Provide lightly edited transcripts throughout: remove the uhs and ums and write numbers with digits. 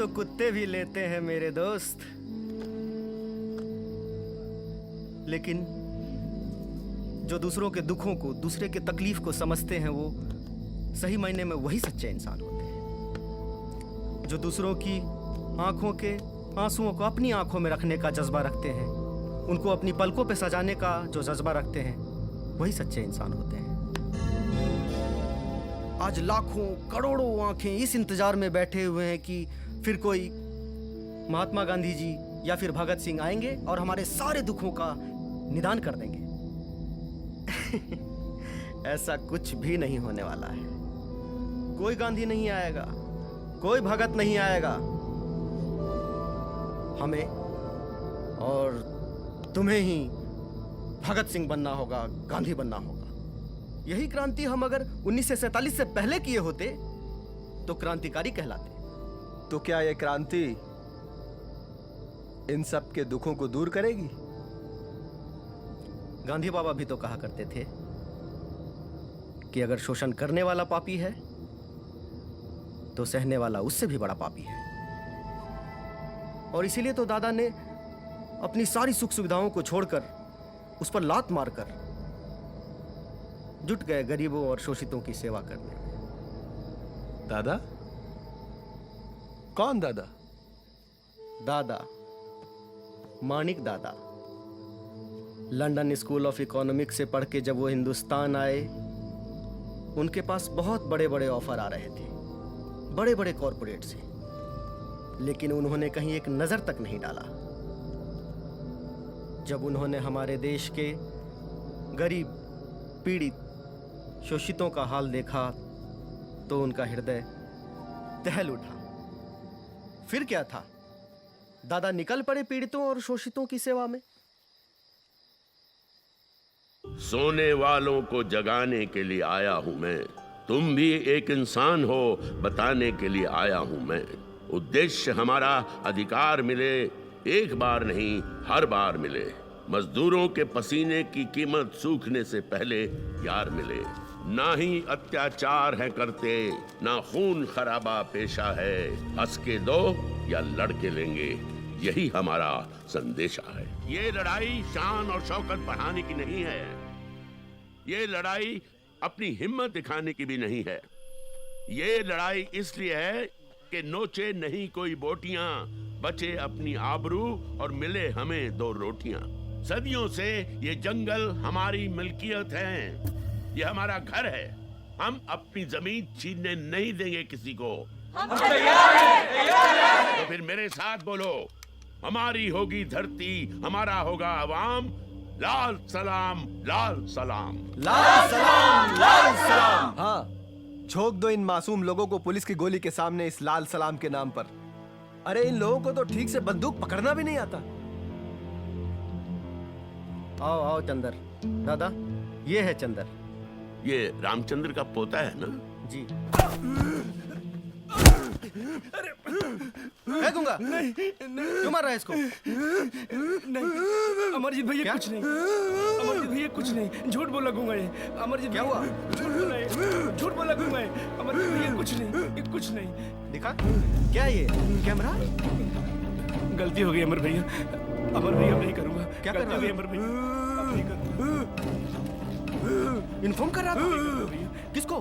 तो कुत्ते भी लेते हैं मेरे दोस्त, लेकिन जो दूसरों के दुखों को, दूसरे के तकलीफ को समझते हैं, वो सही मायने में वही सच्चे इंसान होते हैं। जो दूसरों की आंखों के आंसुओं को अपनी आंखों में रखने का जज्बा रखते हैं, उनको अपनी पलकों पे सजाने का जो जज्बा रखते हैं, वही सच्चे इंसान होते हैं। आज लाखों करोड़ों आंखें इस इंतजार में बैठे हुए हैं कि फिर कोई महात्मा गांधी जी या फिर भगत सिंह आएंगे और हमारे सारे दुखों का निदान कर देंगे। ऐसा कुछ भी नहीं होने वाला है। कोई गांधी नहीं आएगा, कोई भगत नहीं आएगा। हमें और तुम्हें ही भगत सिंह बनना होगा, गांधी बनना होगा। यही क्रांति हम अगर 1947 से पहले किए होते तो क्रांतिकारी कहलाते। तो क्या यह क्रांति इन सब के दुखों को दूर करेगी? गांधी बाबा भी तो कहा करते थे कि अगर शोषण करने वाला पापी है तो सहने वाला उससे भी बड़ा पापी है। और इसीलिए तो दादा ने अपनी सारी सुख सुविधाओं को छोड़कर उस पर लात मारकर जुट गए गरीबों और शोषितों की सेवा करने। दादा? कौन दादा? दादा माणिक दादा। लंदन स्कूल ऑफ इकोनॉमिक्स से पढ़ के जब वो हिंदुस्तान आए, उनके पास बहुत बड़े बड़े ऑफर आ रहे थे, बड़े बड़े कॉरपोरेट से, लेकिन उन्होंने कहीं एक नजर तक नहीं डाला। जब उन्होंने हमारे देश के गरीब, पीड़ित, शोषितों का हाल देखा तो उनका हृदय दहल उठा। फिर क्या था, दादा निकल पड़े पीड़ितों और शोषितों की सेवा में। सोने वालों को जगाने के लिए आया हूं मैं, तुम भी एक इंसान हो बताने के लिए आया हूं मैं। उद्देश्य हमारा अधिकार मिले, एक बार नहीं हर बार मिले। मजदूरों के पसीने की कीमत सूखने से पहले यार मिले। ना ही अत्याचार है करते, ना खून खराबा पेशा है। हंस के दो या लड़के लेंगे, यही हमारा संदेशा है। ये लड़ाई शान और शौकत बढ़ाने की नहीं है, ये लड़ाई अपनी हिम्मत दिखाने की भी नहीं है। ये लड़ाई इसलिए है कि नोचे नहीं कोई बोटियां, बचे अपनी आबरू और मिले हमें दो रोटियां। सदियों से ये जंगल हमारी मिल्कियत है, ये हमारा घर है। हम अपनी जमीन छीनने नहीं देंगे किसी को। हम तैयार हैं। तो फिर मेरे साथ बोलो, हमारी होगी धरती, हमारा होगा अवाम। लाल सलाम, लाल सलाम, लाल सलाम, लाल सलाम। हाँ, झोंक दो इन मासूम लोगों को पुलिस की गोली के सामने इस लाल सलाम के नाम पर। अरे इन लोगों को तो ठीक से बंदूक पकड़ना भी नहीं आता। आओ आओ चंदर। दादा, ये है चंदर। ये रामचंद्र का पोता है ना? जी। है गुंगा? नहीं, क्यों मार रहा है इसको? नहीं, अमरजीत भैया कुछ नहीं। अमरजीत भैया कुछ नहीं, झूठ बोला गुंगा ये। अमरजीत क्या हुआ? झूठ बोला ये, झूठ बोला गुंगा ये। अमरजीत भैया कुछ नहीं, ये कुछ नहीं। दिखा क्या ये कैमरा? गलती हो गई अमर भैया, अमर भैया नहीं करूंगा। क्या कर रहा है? अमर भैया अब नहीं करूंगा। इन्फॉर्म कर रहा था किसको?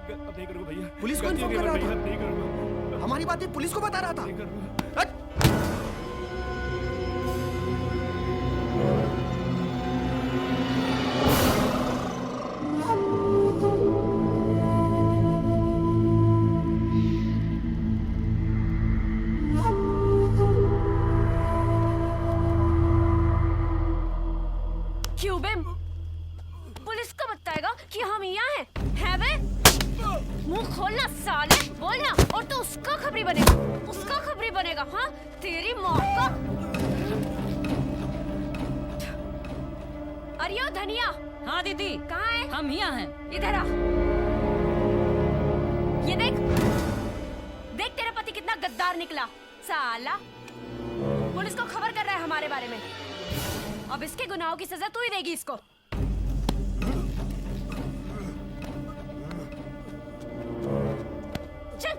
अब नहीं करूंगा भैया। पुलिस को गलती हो इन्फॉर्म गई कर अमर रहा भैया, था? नहीं करूंगा, हमारी बातें पुलिस को बता रहा था। नहीं करूंगा। हट! क्यों बे? पुलिस को बताएगा कि हम यहाँ हैं बे? मुंह खोलना साले, बोलना, और तो उसका खबरी बनेगा, उसका खबरी बनेगा। हाँ, तेरी माँ का। अरियो धनिया। हाँ दीदी, कहाँ है? हम यहाँ हैं। इधर आ। ये देख, देख तेरा पति कितना गद्दार निकला साला। पुलिस को खबर कर रहा है हमारे बारे में। अब इसके गुनाहों की सजा तू ही देगी इसको। चल।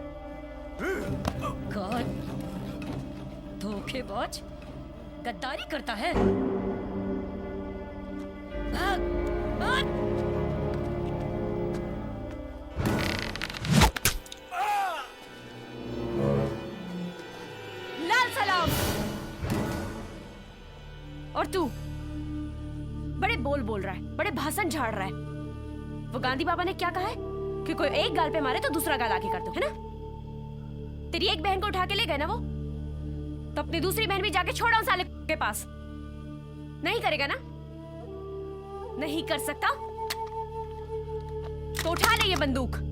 धोखेबाज, गद्दारी करता है। भाग, भाग। लाल सलाम। और तू बड़े बोल रहा है, बड़े भाषण झाड़ रहा है। वो गांधी बाबा ने क्या कहा है कि कोई एक गाल पे मारे तो दूसरा गाल आके कर दो, है ना? तेरी एक बहन को उठा के ले गए ना वो, तो अपनी दूसरी बहन भी जाके छोड़ा उस साले के पास। नहीं करेगा ना? नहीं कर सकता तो उठा ले ये बंदूक।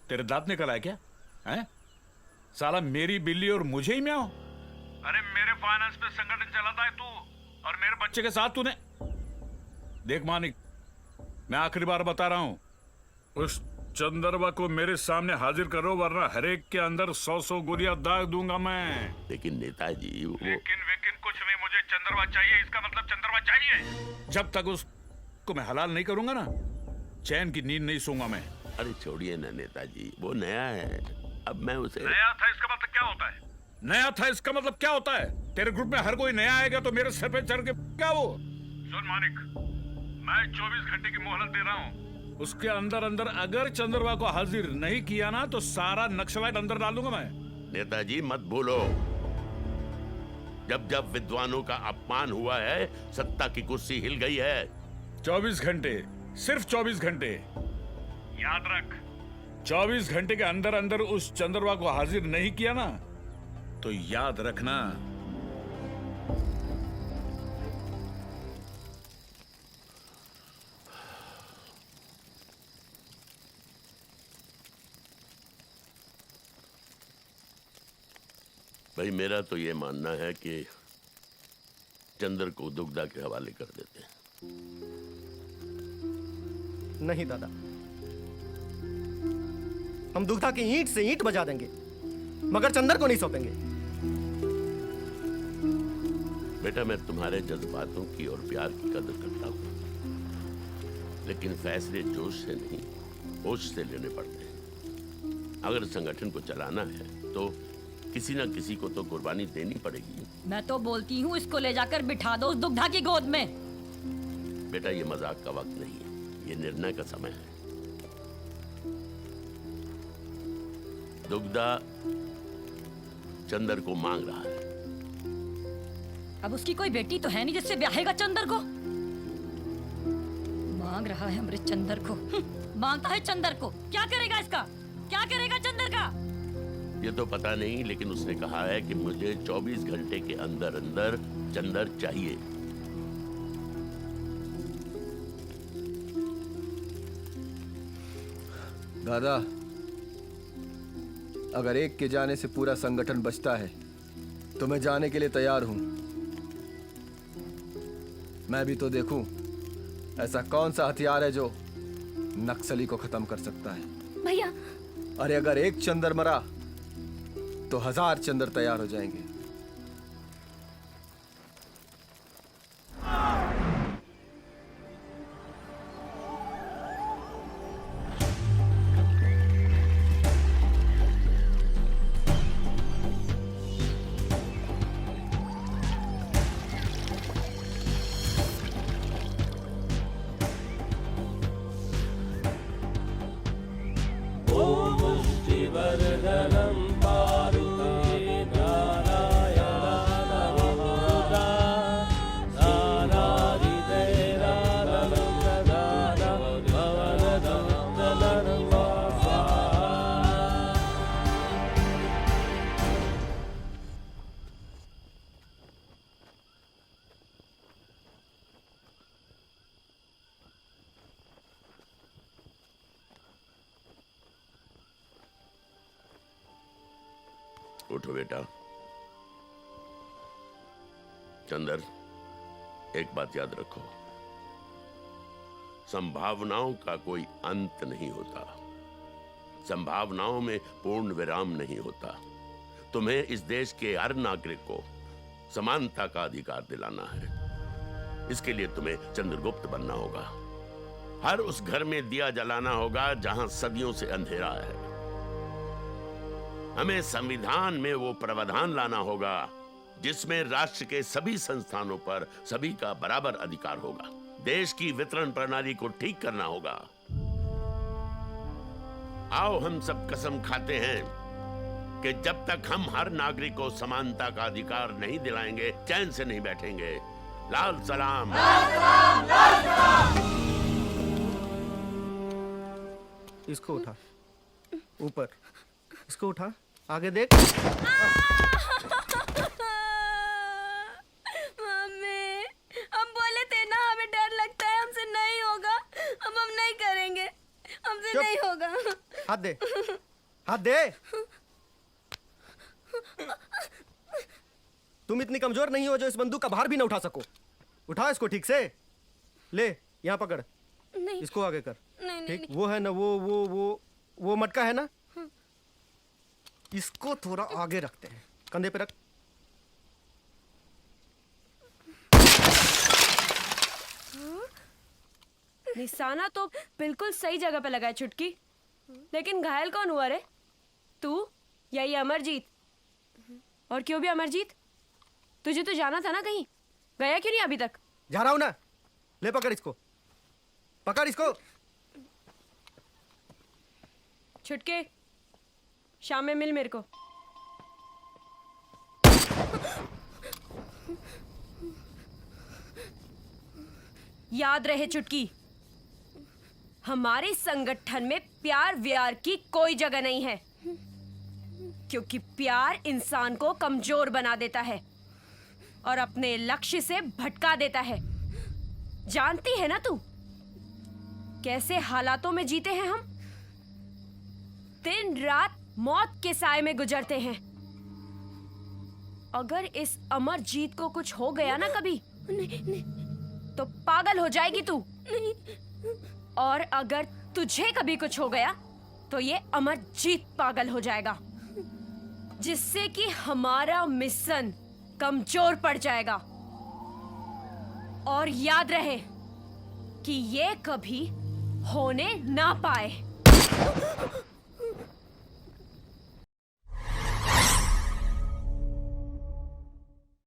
तेरे दांत निकल आए क्या? हैं? साला मेरी बिल्ली और मुझे ही म्याओ। अरे मेरे फाइनेंस पे संगठन चलाता है तू, और मेरे बच्चे के साथ तूने। देख मानिक, मैं आखिरी बार बता रहा हूं, उस चंदरवा को मेरे सामने हाजिर करो, वरना हरेक के अंदर 100 गोलियां दाग दूंगा मैं। लेकिन नेताजी वो... लेकिन कुछ नहीं, मुझे चंदरवा चाहिए। इसका मतलब चंदरवा चाहिए। जब तक उसको मैं हलाल नहीं करूंगा ना, चैन की नींद नहीं सोऊंगा मैं। अरे छोड़िए ना नेताजी, वो नया है, अब मैं उसे... नया था इसका मतलब क्या होता है? नया था इसका मतलब क्या होता है? तेरे ग्रुप में हर कोई नया आएगा तो मेरे सर पे चढ़ के क्या वो? सुन मानिक, मैं 24 घंटे की मोहलत दे रहा हूँ। उसके अंदर अगर चंद्रवा को हाजिर नहीं किया ना, तो सारा नक्सलाइट अंदर डाल दूंगा मैं। नेताजी मत भूलो, जब जब विद्वानों का अपमान हुआ है, सत्ता की कुर्सी हिल गई है। 24 घंटे, सिर्फ 24 घंटे। याद रख, 24 घंटे के अंदर उस चंद्रवा को हाजिर नहीं किया ना, तो याद रखना, भाई मेरा तो ये मानना है कि चंद्र को दुग्धा के हवाले कर देते हैं। नहीं दादा, हम दुग्धा की ईंट से ईंट बजा देंगे, मगर चंदर को नहीं सौंपेंगे। बेटा, मैं तुम्हारे जज्बातों की और प्यार की कदर करता हूं, लेकिन फैसले जोश से नहीं, होश से लेने पड़ते हैं। अगर संगठन को चलाना है तो किसी ना किसी को तो कुर्बानी देनी पड़ेगी। मैं तो बोलती हूँ, इसको ले जाकर बिठा दो उस दुग्धा की गोद में। बेटा, ये मजाक का वक्त नहीं है, ये निर्णय का समय है। दुग्धा चंदर को मांग रहा है। अब उसकी कोई बेटी तो है नहीं जिससे ब्याहेगा चंदर को। मांग रहा है हमरे चंदर को। मांगता है चंदर को। क्या करेगा इसका? क्या करेगा चंदर का? ये तो पता नहीं, लेकिन उसने कहा है कि मुझे 24 घंटे के अंदर चंदर चाहिए। दादा, अगर एक के जाने से पूरा संगठन बचता है तो मैं जाने के लिए तैयार हूं। मैं भी तो देखूं ऐसा कौन सा हथियार है जो नक्सली को खत्म कर सकता है। भैया अरे अगर एक चंदर मरा तो 1000 चंदर तैयार हो जाएंगे। उठो बेटा। चंदर, एक बात याद रखो, संभावनाओं का कोई अंत नहीं होता, संभावनाओं में पूर्ण विराम नहीं होता। तुम्हें इस देश के हर नागरिक को समानता का अधिकार दिलाना है। इसके लिए तुम्हें चंद्रगुप्त बनना होगा। हर उस घर में दिया जलाना होगा जहां सदियों से अंधेरा है। हमें संविधान में वो प्रावधान लाना होगा जिसमें राष्ट्र के सभी संस्थानों पर सभी का बराबर अधिकार होगा। देश की वितरण प्रणाली को ठीक करना होगा। आओ हम सब कसम खाते हैं कि जब तक हम हर नागरिक को समानता का अधिकार नहीं दिलाएंगे, चैन से नहीं बैठेंगे। लाल सलाम। इसको उठा, ऊपर इसको उठा, आगे देख। मम्मी, हम बोले थे ना हमें डर लगता है, हमसे नहीं होगा, हम नहीं करेंगे, हमसे नहीं होगा। हाथ दे, हाथ दे। तुम इतनी कमजोर नहीं हो जो इस बंदूक का भार भी ना उठा सको। उठा इसको ठीक से, ले यहाँ पकड़, नहीं, इसको आगे कर। नहीं, ठीक, नहीं। वो है ना, वो मटका है ना, इसको थोड़ा आगे रखते हैं, कंधे पे रख। निशाना तो बिल्कुल सही जगह पे लगा है चुटकी, लेकिन घायल कौन हुआ रे? तू या ये अमरजीत? और क्यों भी अमरजीत? तुझे तो जाना था ना कहीं, गया क्यों नहीं अभी तक? जा रहा हूं ना, ले पकड़ इसको, पकड़ इसको। छुटके, शाम में मिल मेरे को। याद रहे चुटकी, हमारे संगठन में प्यार व्यार की कोई जगह नहीं है, क्योंकि प्यार इंसान को कमजोर बना देता है और अपने लक्ष्य से भटका देता है। जानती है ना तू कैसे हालातों में जीते हैं हम? दिन रात मौत के साए में गुजरते हैं। अगर इस अमरजीत को कुछ हो गया ना कभी, तो पागल हो जाएगी तू। और अगर तुझे कभी कुछ हो गया तो ये अमरजीत पागल हो जाएगा, जिससे कि हमारा मिशन कमजोर पड़ जाएगा। और याद रहे कि ये कभी होने ना पाए।